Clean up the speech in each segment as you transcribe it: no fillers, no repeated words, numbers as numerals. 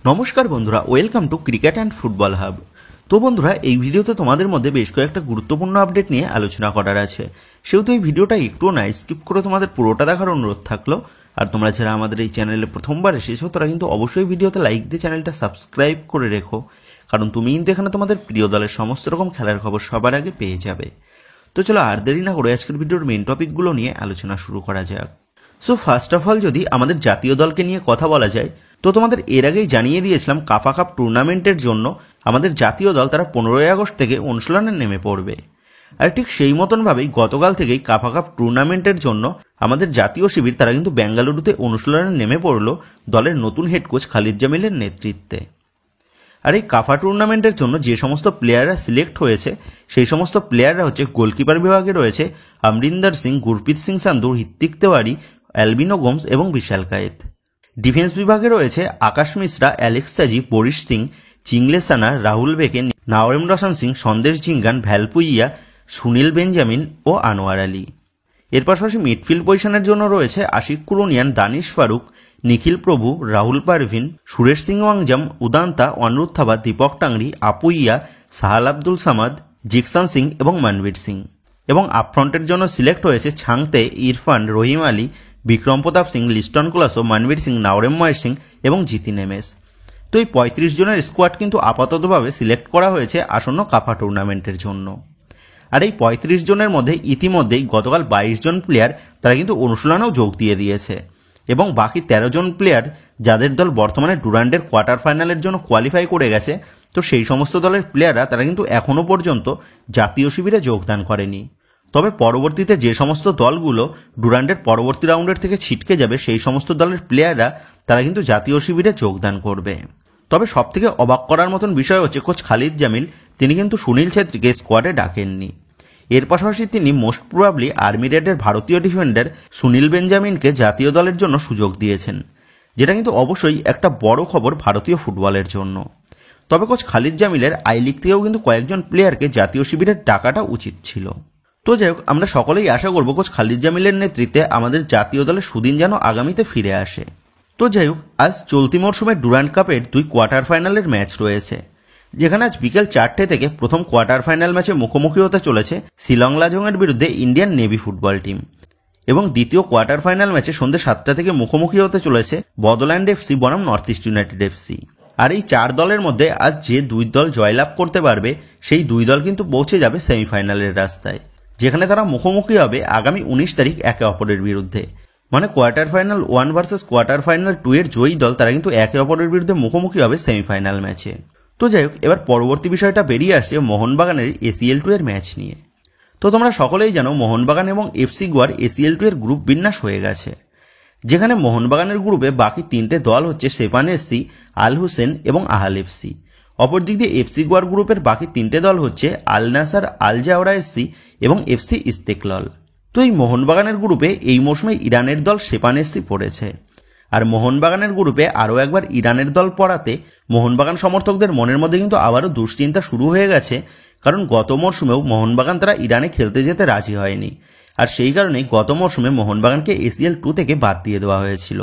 নমস্কার বন্ধুরা, welcome to cricket and football hub. তো বন্ধুরা, এই ভিডিওতে তোমাদের মধ্যে বেশ কয়েকটা গুরুত্বপূর্ণ আপডেট নিয়ে আলোচনা করার আছে, সেহেতু এই ভিডিওটা একটুও না স্কিপ করে তোমাদের পুরোটা দেখার অনুরোধ থাকলো। আর তোমরা যারা আমাদের এই চ্যানেলে প্রথমবার এসেছো তারা কিন্তু অবশ্যই ভিডিওতে লাইক দিয়ে চ্যানেলটা সাবস্ক্রাইব করে রেখো, কারণ তুমি কিন্তু এখানে তোমাদের প্রিয় দলের সমস্ত রকম খেলার খবর সবার আগে পেয়ে যাবে। তো চলো আর দেরি না করে আজকের ভিডিওর মেন টপিকগুলো নিয়ে আলোচনা শুরু করা যাক। সো ফার্স্ট অফ অল যদি আমাদের জাতীয় দলকে নিয়ে কথা বলা যায়, তো তোমাদের এর আগেই জানিয়ে দিয়েছিলাম কাফা কাপ টুর্নামেন্টের জন্য আমাদের জাতীয় দল তারা 15ই আগস্ট থেকে অনুশীলনে নেমে পড়বে। আর ঠিক সেই মতনভাবেই গতকাল থেকেই কাফা কাপ টুর্নামেন্টের জন্য আমাদের জাতীয় শিবির তারা কিন্তু বেঙ্গালুরুতে অনুশীলনে নেমে পড়ল দলের নতুন হেড কোচ খালিদ জামিলের নেতৃত্বে। আর এই কাফা টুর্নামেন্টের জন্য যে সমস্ত প্লেয়াররা সিলেক্ট হয়েছে সেই সমস্ত প্লেয়াররা হচ্ছে, গোলকিপার বিভাগে রয়েছে অমরিন্দর সিং, গুরপ্রীত সিং সান্ধু, হৃত্বিক তেওয়ারি, অ্যালবিনো গোমস এবং বিশাল কায়েত। ডিফেন্স বিভাগে রয়েছে আকাশ মিশ্রা, অ্যালেক্স সাজি, বরিশ সিং, চিংলে সানা, রাহুল বেকে, নাওরেম রোশন সিং, সন্দেশ ঝিঙ্গান, ভ্যালপুইয়া, সুনীল বেঞ্জামিন ও আনোয়ার আলী। এর পাশাপাশি মিডফিল্ড পজিশনের জন্য রয়েছে আশিক কুরুনিয়ান, দানিশ ফারুক, নিখিল প্রভু, রাহুল পারভিন, সুরেশ সিং ওয়াংজাম, উদান্তা, অনুরুদ্ধ থাবা, দীপক টাংরি, আপুইয়া, সাহাল আব্দুল সামাদ, জিকসন সিং এবং মনবীর সিং। এবং আপফ্রন্টের জন্য সিলেক্ট হয়েছে ছাংতে, ইরফান, রহিম আলী, বিক্রম প্রতাপ সিং, লিস্টন কুলাসো, মনবীর সিং, নাওরেম ময় সিং এবং জিতিন এমএস। তো এই 35 জনের স্কোয়াড কিন্তু আপাততভাবে সিলেক্ট করা হয়েছে আসন্ন কাফা টুর্নামেন্টের জন্য। আর এই 35 জনের মধ্যে ইতিমধ্যেই গতকাল 22 জন প্লেয়ার তারা কিন্তু অনুশীলনেও যোগ দিয়ে দিয়েছে, এবং বাকি 13 জন প্লেয়ার যাদের দল বর্তমানে ডুরান্ডের কোয়ার্টার ফাইনালের জন্য কোয়ালিফাই করে গেছে, তো সেই সমস্ত দলের প্লেয়াররা তারা কিন্তু এখনও পর্যন্ত জাতীয় শিবিরে যোগদান করেনি। তবে পরবর্তীতে যে সমস্ত দলগুলো ডুরান্ডের পরবর্তী রাউন্ডের থেকে ছিটকে যাবে সেই সমস্ত দলের প্লেয়াররা তারা কিন্তু জাতীয় শিবিরে যোগদান করবে। তবে সবথেকে অবাক করার মতন বিষয় হচ্ছে কোচ খালিদ জামিল তিনি কিন্তু সুনীল ছেত্রীকে স্কোয়াডে ডাকেননি। এর পাশাপাশি তিনি মোস্ট প্রবাবলি আর্মি রেডের ভারতীয় ডিফেন্ডার সুনীল বেঞ্জামিনকে জাতীয় দলের জন্য সুযোগ দিয়েছেন, যেটা কিন্তু অবশ্যই একটা বড় খবর ভারতীয় ফুটবলের জন্য। তবে কোচ খালিদ জামিলের আই লিগ থেকেও কিন্তু কয়েকজন প্লেয়ারকে জাতীয় শিবিরের ডাকাটা উচিত ছিল। তো যাই হোক, আমরা সকলেই আশা করব কোচ খালিদ জামিলের নেতৃত্বে আমাদের জাতীয় দলের সুদিন যেন আগামীতে ফিরে আসে। তো যাই হোক, আজ চলতি মরশুমে ডুরান্ড কাপের 2 কোয়ার্টার ফাইনালের ম্যাচ রয়েছে, যেখানে আজ বিকেল 4টে থেকে প্রথম কোয়ার্টার ফাইনাল ম্যাচে মুখোমুখি হতে চলেছে শিলং লাজংয়ের বিরুদ্ধে ইন্ডিয়ান নেভি ফুটবল টিম, এবং দ্বিতীয় কোয়ার্টার ফাইনাল ম্যাচে সন্ধ্যে 7টা থেকে মুখোমুখি হতে চলেছে বদল্যান্ড এফসি বনাম নর্থ ইস্ট ইউনাইটেড এফসি। আর এই 4 দলের মধ্যে আজ যে 2 দল জয়লাভ করতে পারবে সেই 2 দল কিন্তু পৌঁছে যাবে সেমিফাইনালের রাস্তায়, যেখানে তারা মুখোমুখি হবে আগামী 19 তারিখ একে অপরের বিরুদ্ধে। মানে quarter final 1 versus quarter final 2 এর জয়ী দল তারা কিন্তু একে অপরের বিরুদ্ধে মুখোমুখি হবে সেমিফাইনাল ম্যাচে। তো যাই হোক, এবার পরবর্তী বিষয়টা বেরিয়ে আসছে মোহনবাগানের ACL 2 এর ম্যাচ নিয়ে। তো তোমরা সকলেই জানো মোহনবাগান এবং এফসি গোয়ার ACL 2 এর গ্রুপ বিন্যাস হয়ে গেছে, যেখানে মোহনবাগানের গ্রুপে বাকি 3টে দল হচ্ছে সেপান এসসি, আল হুসেন এবং আহাল এফসি। অপরদিক দিয়ে এফসি গোয়ার গ্রুপের বাকি 3টে দল হচ্ছে আল নাসার, আল জাওরা এসসি এবং এফসি ইস্তেকলাল। তো এই মোহনবাগানের গ্রুপে এই মৌসুমে ইরানের দল সেপান এসসি পড়েছে। আর মোহনবাগানের গ্রুপে আরও একবার ইরানের দল পড়াতে মোহনবাগান সমর্থকদের মনের মধ্যে কিন্তু আবারও দুশ্চিন্তা শুরু হয়ে গেছে, কারণ গত মরশুমেও মোহনবাগান তারা ইরানে খেলতে যেতে রাজি হয়নি, আর সেই কারণেই গত মরশুমে মোহনবাগানকে ACL 2 থেকে বাদ দিয়ে দেওয়া হয়েছিল।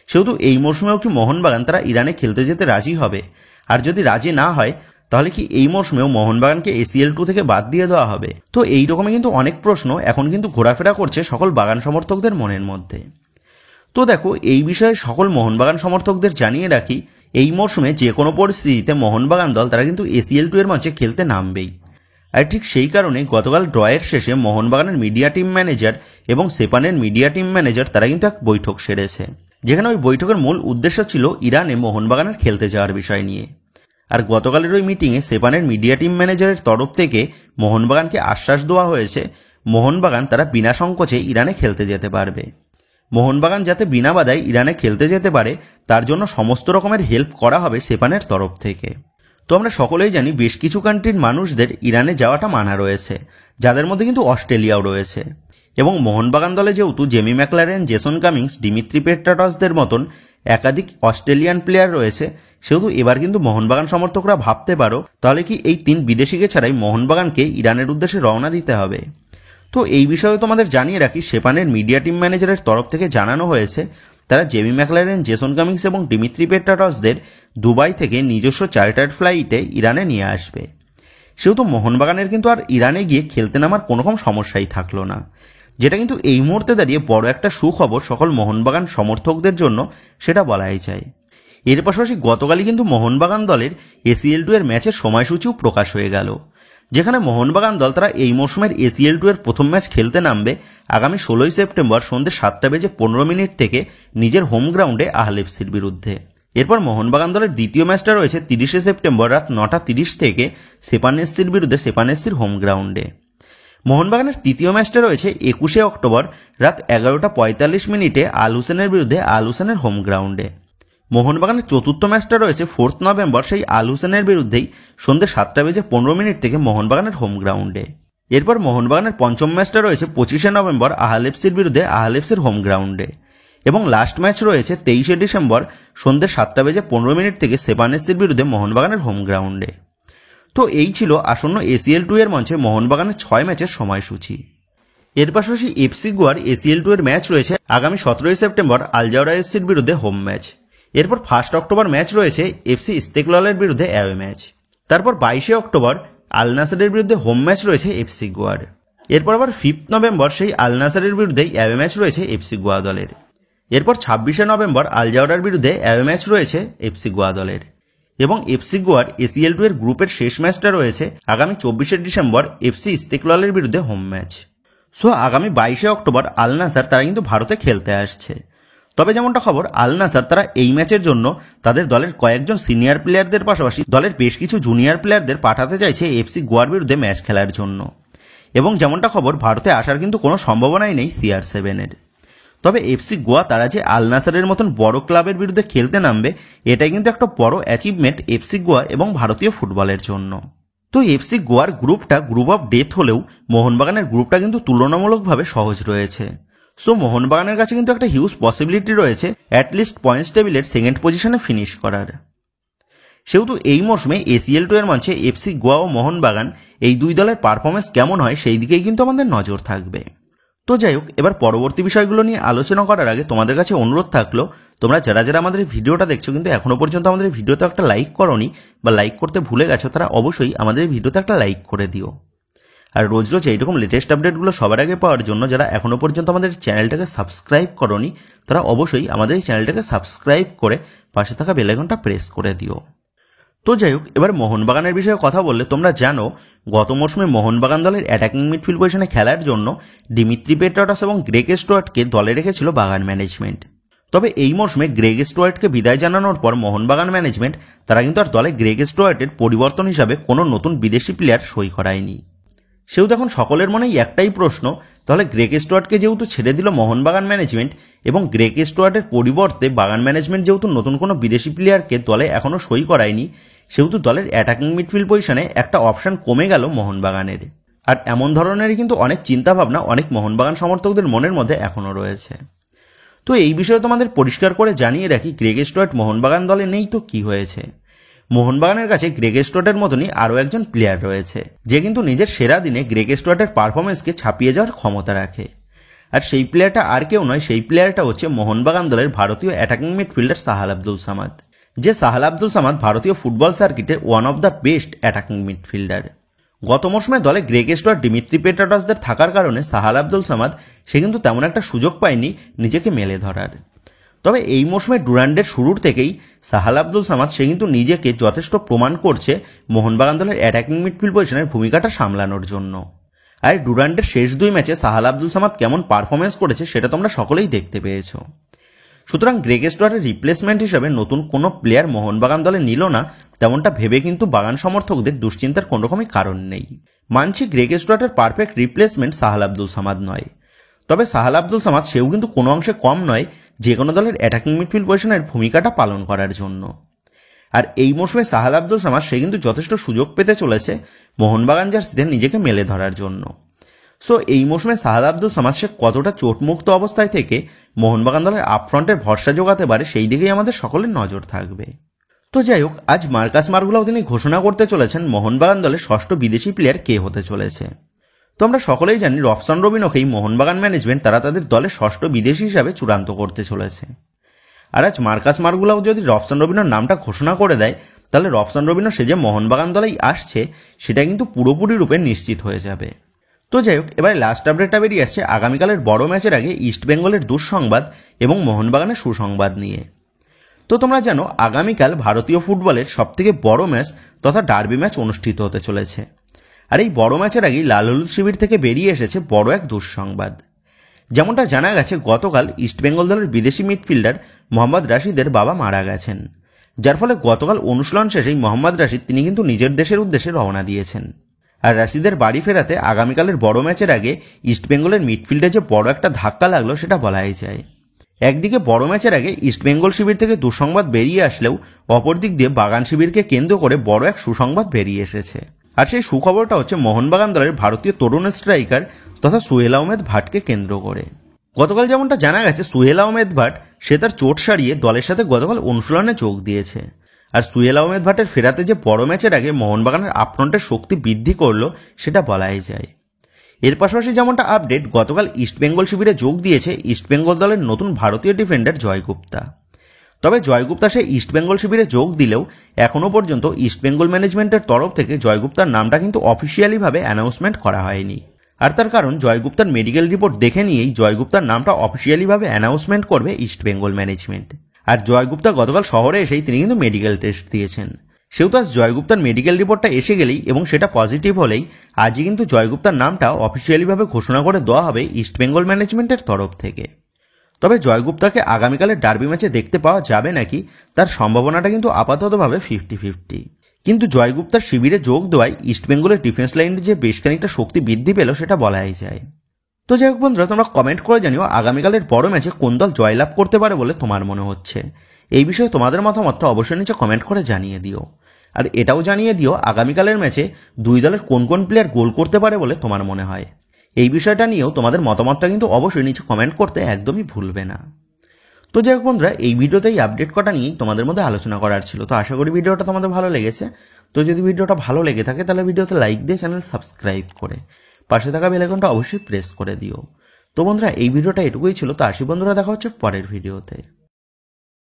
সেহেতু এই মরশুমেও কি মোহনবাগান তারা ইরানে খেলতে যেতে রাজি হবে? আর যদি রাজি না হয় তাহলে কি এই মরশুমেও মোহনবাগানকে ACL 2 থেকে বাদ দিয়ে দেওয়া হবে? তো এই রকমই কিন্তু অনেক প্রশ্ন এখন কিন্তু ঘোরাফেরা করছে সকল বাগান সমর্থকদের মনের মধ্যে। তো দেখো, এই বিষয়ে সকল মোহনবাগান সমর্থকদের জানিয়ে রাখি, এই মরশুমে যে কোনো পরিস্থিতিতে মোহনবাগান দল তারা কিন্তু ACL 2 এর মঞ্চে খেলতে নামবেই। আর ঠিক সেই কারণে গতকাল ড্রয়ের শেষে মোহনবাগানের মিডিয়া টিম ম্যানেজার এবং সেপানের মিডিয়া টিম ম্যানেজার তারা কিন্তু এক বৈঠক সেরেছে, যেখানে ওই বৈঠকের মূল উদ্দেশ্য ছিল ইরানে মোহনবাগানের খেলতে যাওয়ার বিষয় নিয়ে। আর গতকালের ওই মিটিংয়ে সেপানের মিডিয়া টিম ম্যানেজারের তরফ থেকে মোহনবাগানকে আশ্বাস দেওয়া হয়েছে মোহনবাগান তারা বিনা সংকোচে ইরানে খেলতে যেতে পারবে। মোহনবাগান যাতে বিনা বাধায় ইরানে খেলতে যেতে পারে তার জন্য সমস্ত রকমের হেল্প করা হবে সেপানের তরফ থেকে। তো আমরা সকলেই জানি বেশ কিছু কান্ট্রির মানুষদের ইরানে যাওয়াটা মানা রয়েছে, যাদের মধ্যে কিন্তু অস্ট্রেলিয়াও রয়েছে। এবং মোহনবাগান দলে যেহেতু Jamie Maclaren, Jason Cummings, Dimitri পেট্রাটসদের মতন একাধিক অস্ট্রেলিয়ান প্লেয়ার রয়েছে, সেহেতু এবার কিন্তু মোহনবাগান সমর্থকরা ভাবতে পারো তাহলে কি এই 3 বিদেশিকে ছাড়াই মোহনবাগানকে ইরানের উদ্দেশ্যে রওনা দিতে হবে। তো এই বিষয়ে তোমাদের জানিয়ে রাখি, সেপানের মিডিয়া টিম ম্যানেজারের তরফ থেকে জানানো হয়েছে তারা জেমি ম্যাকলারেন, জেসন কামিংস এবং ডিমিত্রি পেট্রাটসদের দুবাই থেকে নিজস্ব চার্টার্ড ফ্লাইটে ইরানে নিয়ে আসবে। সেহেতু মোহনবাগানের কিন্তু আর ইরানে গিয়ে খেলতে নামার কোনো রকম সমস্যাই থাকলো না, যেটা কিন্তু এই মুহূর্তে দাঁড়িয়ে বড় একটা সুখবর সকল মোহনবাগান সমর্থকদের জন্য, সেটা বলাই যায়। এর পাশাপাশি গতকালই কিন্তু মোহনবাগান দলের ACL2 এর ম্যাচের সময়সূচিও প্রকাশ হয়ে গেল, যেখানে মোহনবাগান দল তারা এই মৌসুমের ACL2 এর প্রথম ম্যাচ খেলতে নামবে আগামী 16 সেপ্টেম্বর সন্ধ্যে 7:15 থেকে নিজের হোম গ্রাউন্ডে আহল এফসির বিরুদ্ধে। এরপর মোহনবাগান দলের দ্বিতীয় ম্যাচটা রয়েছে 30 সেপ্টেম্বর রাত 9:30 থেকে সেপান এসসির বিরুদ্ধে সেপান এসসির হোম গ্রাউন্ডে। মোহনবাগানের তৃতীয় ম্যাচটা রয়েছে 21 অক্টোবর রাত 11:45 আল হুসেনের বিরুদ্ধে আল হুসেনের হোম গ্রাউন্ডে। মোহনবাগানের চতুর্থ ম্যাচটা রয়েছে 4 নভেম্বর সেই আল হুসেনের বিরুদ্ধেই সন্ধ্যে 7:15 থেকে মোহনবাগানের হোম গ্রাউন্ডে। এরপর মোহনবাগানের পঞ্চম ম্যাচটা রয়েছে 25 নভেম্বর আহল এফসির বিরুদ্ধে আহল এফসির হোম গ্রাউন্ডে। এবং লাস্ট ম্যাচ রয়েছে 23 ডিসেম্বর সন্ধ্যে 7:15 থেকে সেপান এসসির বিরুদ্ধে মোহনবাগানের হোম গ্রাউন্ডে। তো এই ছিল আসন্ন ACL2 এর মঞ্চে মোহনবাগানের 6 ম্যাচের সময়সূচি। এর পাশাপাশি এফসি গোয়ার ACL2 এর ম্যাচ রয়েছে আগামী 17 সেপ্টেম্বর আল জাওরা এসসির বিরুদ্ধে হোম ম্যাচ। এরপর 1 অক্টোবর ম্যাচ রয়েছে FC ইস্তেকলালের বিরুদ্ধে অ্যাওয়ে ম্যাচ। তারপর 22 অক্টোবর আল নাসেরের বিরুদ্ধে হোম ম্যাচ রয়েছে এফসি গোয়ার। এরপর আবার 5 নভেম্বর সেই আল নাসেরের বিরুদ্ধেই অ্যাওয়ে ম্যাচ রয়েছে এফসি গোয়া দলের। এরপর 26 নভেম্বর আল জাওরার বিরুদ্ধে অ্যাওয়ে ম্যাচ রয়েছে এফসি গোয়া দলের। এবং এফসি গোয়ার ACL2 এর গ্রুপের শেষ ম্যাচটা রয়েছে আগামী 24 ডিসেম্বর FC ইস্তেকলালের বিরুদ্ধে হোম ম্যাচ। সো আগামী 22 অক্টোবর আল নাসার তারা কিন্তু ভারতে খেলতে আসছে। তবে যেমনটা খবর, আল নাসার তারা এই ম্যাচের জন্য তাদের দলের কয়েকজন সিনিয়র প্লেয়ারদের পাশাপাশি দলের বেশ কিছু জুনিয়র প্লেয়ারদের পাঠাতে চাইছে এফসি গোয়ার বিরুদ্ধে ম্যাচ খেলার জন্য। এবং যেমনটা খবর, ভারতে আসার কিন্তু কোনো সম্ভাবনাই নেই CR7-এর। তবে এফসি গোয়া তারা যে আল নাসারের মতন বড় ক্লাবের বিরুদ্ধে খেলতে নামবে, এটাই কিন্তু একটা বড় অ্যাচিভমেন্ট এফসি গোয়া এবং ভারতীয় ফুটবলের জন্য। তো এফসি গোয়ার গ্রুপটা গ্রুপ অফ ডেথ হলেও মোহনবাগানের গ্রুপটা কিন্তু তুলনামূলকভাবে সহজ রয়েছে। সো মোহনবাগানের কাছে কিন্তু একটা হিউজ পসিবিলিটি রয়েছে অ্যাটলিস্ট পয়েন্টস টেবিলের সেকেন্ড পজিশনে ফিনিশ করার। সেহেতু এই মৌসুমে ACL2 এর মঞ্চে এফসি গোয়া ও মোহনবাগান এই দুই দলের পারফরমেন্স কেমন হয় সেই দিকেই কিন্তু আমাদের নজর থাকবে। তো যাই হোক, এবার পরবর্তী বিষয়গুলো নিয়ে আলোচনা করার আগে তোমাদের কাছে অনুরোধ থাকলো, তোমরা যারা যারা আমাদের এই ভিডিওটা দেখছো কিন্তু এখনো পর্যন্ত আমাদের ভিডিওতে একটা লাইক করোনি বা লাইক করতে ভুলে গেছো, তারা অবশ্যই আমাদের এই ভিডিওতে একটা লাইক করে দিও। আর রোজ রোজ এইরকম লেটেস্ট আপডেটগুলো সবার আগে পাওয়ার জন্য যারা এখনো পর্যন্ত আমাদের চ্যানেলটাকে সাবস্ক্রাইব করোনি, তারা অবশ্যই আমাদের এই চ্যানেলটাকে সাবস্ক্রাইব করে পাশে থাকা বেল আইকনটা প্রেস করে দিও। তো যাই হোক, এবার মোহনবাগানের বিষয়ে কথা বললে তোমরা জানো গত মৌসুমে মোহনবাগান দলের অ্যাটাকিং মিডফিল্ড পজিশনে খেলার জন্য ডিমিত্রি পেট্রাটস এবং গ্রেগ স্টুয়ার্টকে দলে রেখেছিল বাগান ম্যানেজমেন্ট। তবে এই মৌসুমে গ্রেগ স্টুয়ার্টকে বিদায় জানানোর পর মোহনবাগান ম্যানেজমেন্ট তারা কিন্তু আর দলে গ্রেগ স্টুয়ার্টের পরিবর্তন হিসাবে কোনো নতুন বিদেশি প্লেয়ার সই করায়নি। সেহেতু এখন সকলের মনেই একটাই প্রশ্ন, তাহলে গ্রেগ স্টুয়ার্টকে যেহেতু ছেড়ে দিল মোহনবাগান ম্যানেজমেন্ট এবং গ্রেগ স্টুয়ার্টের পরিবর্তে বাগান ম্যানেজমেন্ট যেহেতু নতুন কোনো বিদেশি প্লেয়ারকে দলে এখনও সই করায়নি, সেহেতু দলের অ্যাটাকিং মিডফিল্ড পজিশনে একটা অপশন কমে গেল মোহনবাগানের। আর এমন ধরনেরই কিন্তু অনেক চিন্তাভাবনা অনেক মোহনবাগান সমর্থকদের মনের মধ্যে এখনও রয়েছে। তো এই বিষয়ে তোমাদের পরিষ্কার করে জানিয়ে রাখি, গ্রেগ স্টুয়ার্ট মোহনবাগান দলে নেই তো কি হয়েছে, মোহনবাগানের কাছে গ্রেগ স্টুয়ার্টের মতনই আরও একজন প্লেয়ার রয়েছে যে কিন্তু নিজের সেরা দিনে গ্রেগ স্টুয়ার্টের পারফরমেন্সকে ছাপিয়ে যাওয়ার ক্ষমতা রাখে। আর সেই প্লেয়ারটা আর কেউ নয়, সেই প্লেয়ারটা হচ্ছে মোহনবাগান দলের ভারতীয় অ্যাটাকিং মিডফিল্ডার সাহাল আব্দুল সামাদ। যে সাহাল আব্দুল সামাদ ভারতীয় ফুটবল সার্কিটে one of the best attacking midfielder. গত মৌসুমে দলে গ্রেগ স্টুয়ার্ট, ডিমিত্রি পেট্রাটসদের থাকার কারণে সাহাল আব্দুল সামাদ সে কিন্তু তেমন একটা সুযোগ পায়নি নিজেকে মেলে ধরার। তবে এই মৌসুমে ডুরান্ডের শুরুর থেকেই সাহাল আব্দুল সামাদ সে কিন্তু নিজেকে যথেষ্ট প্রমাণ করছে মোহনবাগান দলের অ্যাটাকিং মিডফিল্ড পজিশনের ভূমিকাটা সামলানোর জন্য। আর ডুরান্ডের শেষ 2 ম্যাচে সাহাল আব্দুল সামাদ কেমন পারফরমেন্স করেছে সেটা তোমরা সকলেই দেখতে পেয়েছো। সুতরাং গ্রেগ স্টুয়ার্টের রিপ্লেসমেন্ট হিসেবে নতুন কোনো প্লেয়ার মোহনবাগান দলে নিল না, তেমনটা ভেবে কিন্তু বাগান সমর্থকদের দুশ্চিন্তার কোনো রকমই কারণ নেই। মানছি গ্রেগ স্টুয়ার্টের পারফেক্ট রিপ্লেসমেন্ট সাহাল আব্দুল সামাদ নয়, তবে সাহাল আব্দুল সামাদ সেও কিন্তু কোনো অংশে কম নয় যে কোনো দলের অ্যাটাকিং মিডফিল্ড পজিশনের ভূমিকাটা পালন করার জন্য। আর এই মৌসুমে সাহাল আব্দুল সামাদ সে কিন্তু যথেষ্ট সুযোগ পেতে চলেছে মোহনবাগান জার্সিতে নিজেকে মেলে ধরার জন্য। সো এই মৌসুমে সাহাল আব্দুল সামাদ সে কতটা চোটমুক্ত অবস্থায় থেকে মোহনবাগান দলের আপফ্রন্টের ভরসা যোগাতে পারে সেই দিকেই আমাদের সকলের নজর থাকবে। তো যাই হোক, আজ মার্কাস মার্গুলাও তিনি ঘোষণা করতে চলেছেন মোহনবাগান দলের ষষ্ঠ বিদেশি প্লেয়ার কে হতে চলেছে। তো আমরা সকলেই জানি রবসন রবিনোকেই মোহনবাগান ম্যানেজমেন্ট তারা তাদের দলের ষষ্ঠ বিদেশি হিসাবে চূড়ান্ত করতে চলেছে। আর আজ মার্কাস মার্গুলাও যদি রবসান রবিনোর নামটা ঘোষণা করে দেয়, তাহলে রবসান রবিনো সে যে মোহনবাগান দলেই আসছে সেটা কিন্তু পুরোপুরি রূপে নিশ্চিত হয়ে যাবে। তো যাই হোক, এবারে লাস্ট আপডেটটা বেরিয়ে আসছে আগামীকালের বড় ম্যাচের আগে ইস্টবেঙ্গলের দুঃসংবাদ এবং মোহনবাগানের সুসংবাদ নিয়ে। তো তোমরা জানো আগামীকাল ভারতীয় ফুটবলের সবথেকে বড় ম্যাচ তথা ডার্বি ম্যাচ অনুষ্ঠিত হতে চলেছে। আর এই বড় ম্যাচের আগেই লাল হলুদ শিবির থেকে বেরিয়ে এসেছে বড় এক দুঃসংবাদ। যেমনটা জানা গেছে, গতকাল ইস্টবেঙ্গল দলের বিদেশি মিডফিল্ডার মোহাম্মদ রাশিদের বাবা মারা গেছেন, যার ফলে গতকাল অনুশীলন শেষেই মোহাম্মদ রাশিদ তিনি কিন্তু নিজের দেশের উদ্দেশ্যে রওনা দিয়েছেন। আর রাশিদের বাড়ি ফেরাতে আগামীকালের বড় ম্যাচের আগে ইস্টবেঙ্গলের মিডফিল্ডে যে বড় একটা ধাক্কা লাগলো সেটা বলাই যায়। একদিকে বড় ম্যাচের আগে ইস্টবেঙ্গল শিবির থেকে দুঃসংবাদ বেরিয়ে আসলেও অপরদিক দিয়ে বাগান শিবিরকে কেন্দ্র করে বড় এক সুসংবাদ বেরিয়ে এসেছে। আর সেই সুখবরটা হচ্ছে মোহনবাগান দলের ভারতীয় তরুণ স্ট্রাইকার তথা সুহেল আহমেদ ভাটকে কেন্দ্র করে। গতকাল যেমনটা জানা গেছে, সুহেল আহমেদ ভাট সে তার চোট সারিয়ে দলের সাথে গতকাল অনুশীলনে যোগ দিয়েছে। আর সুহেল আহমেদ ভাটের ফেরাতে যে বড় ম্যাচের আগে মোহনবাগানের আপফ্রন্টের শক্তি বৃদ্ধি করলো সেটা বলাই যায়। এর পাশাপাশি যেমনটা আপডেট, গতকাল ইস্টবেঙ্গল শিবিরে যোগ দিয়েছে ইস্টবেঙ্গল দলের নতুন ভারতীয় ডিফেন্ডার জয় গুপ্তা। তবে জয় গুপ্তা সে ইস্টবেঙ্গল শিবিরে যোগ দিলেও এখনও পর্যন্ত ইস্টবেঙ্গল ম্যানেজমেন্টের তরফ থেকে জয় গুপ্তার নামটা কিন্তু অফিসিয়ালিভাবে অ্যানাউন্সমেন্ট করা হয়নি। আর তার কারণ, জয় গুপ্তার মেডিকেল রিপোর্ট দেখে নিয়েই জয় গুপ্তার নামটা অফিসিয়ালিভাবে অ্যানাউন্সমেন্ট করবে ইস্টবেঙ্গল ম্যানেজমেন্ট। আর জয় গুপ্তা গতকাল শহরে এসেই তিনি কিন্তু মেডিকেল টেস্ট দিয়েছেন। সেহেতু আজ জয় গুপ্তার মেডিকেল রিপোর্টটা এসে গেলেই এবং সেটা পজিটিভ হলেই আজই কিন্তু জয় গুপ্তার নামটা অফিসিয়ালিভাবে ঘোষণা করে দেওয়া হবে ইস্টবেঙ্গল ম্যানেজমেন্টের তরফ থেকে। তবে জয় গুপ্তাকে আগামীকালের ডার্বি ম্যাচে দেখতে পাওয়া যাবে নাকি তার সম্ভাবনাটা কিন্তু আপাততভাবে 50-50। কিন্তু জয় গুপ্তার শিবিরে যোগ দেওয়ায় ইস্টবেঙ্গলের ডিফেন্স লাইনের যে বেশ খানিকটা শক্তি বৃদ্ধি পেল সেটা বলাই যায়। তো যাই হোক বন্ধুরা, তোমরা কমেন্ট করে জানিও আগামীকালের বড় ম্যাচে কোন দল জয়লাভ করতে পারে বলে তোমার মনে হচ্ছে। এই বিষয়ে তোমাদের মতামতটা অবশ্যই নিচে কমেন্ট করে জানিয়ে দিও। আর এটাও জানিয়ে দিও আগামীকালের ম্যাচে দুই দলের কোন কোন প্লেয়ার গোল করতে পারে বলে তোমার মনে হয়। এই বিষয়টা নিয়েও তোমাদের মতামতটা কিন্তু অবশ্যই নিচে কমেন্ট করতে একদমই ভুলবে না। তো যাই হোক বন্ধুরা, এই ভিডিওতে এই আপডেট কটা নিয়েই তোমাদের মধ্যে আলোচনা করার ছিল। তো আশা করি ভিডিওটা তোমাদের ভালো লেগেছে। তো যদি ভিডিওটা ভালো লেগে থাকে তাহলে ভিডিওতে লাইক দিয়ে চ্যানেল সাবস্ক্রাইব করে পাশে থাকা বেল আইকনটা অবশ্যই প্রেস করে দিও। তো বন্ধুরা, এই ভিডিওটা এটুকুই ছিল। তো আসি বন্ধুরা, দেখা হচ্ছে পরের ভিডিওতে।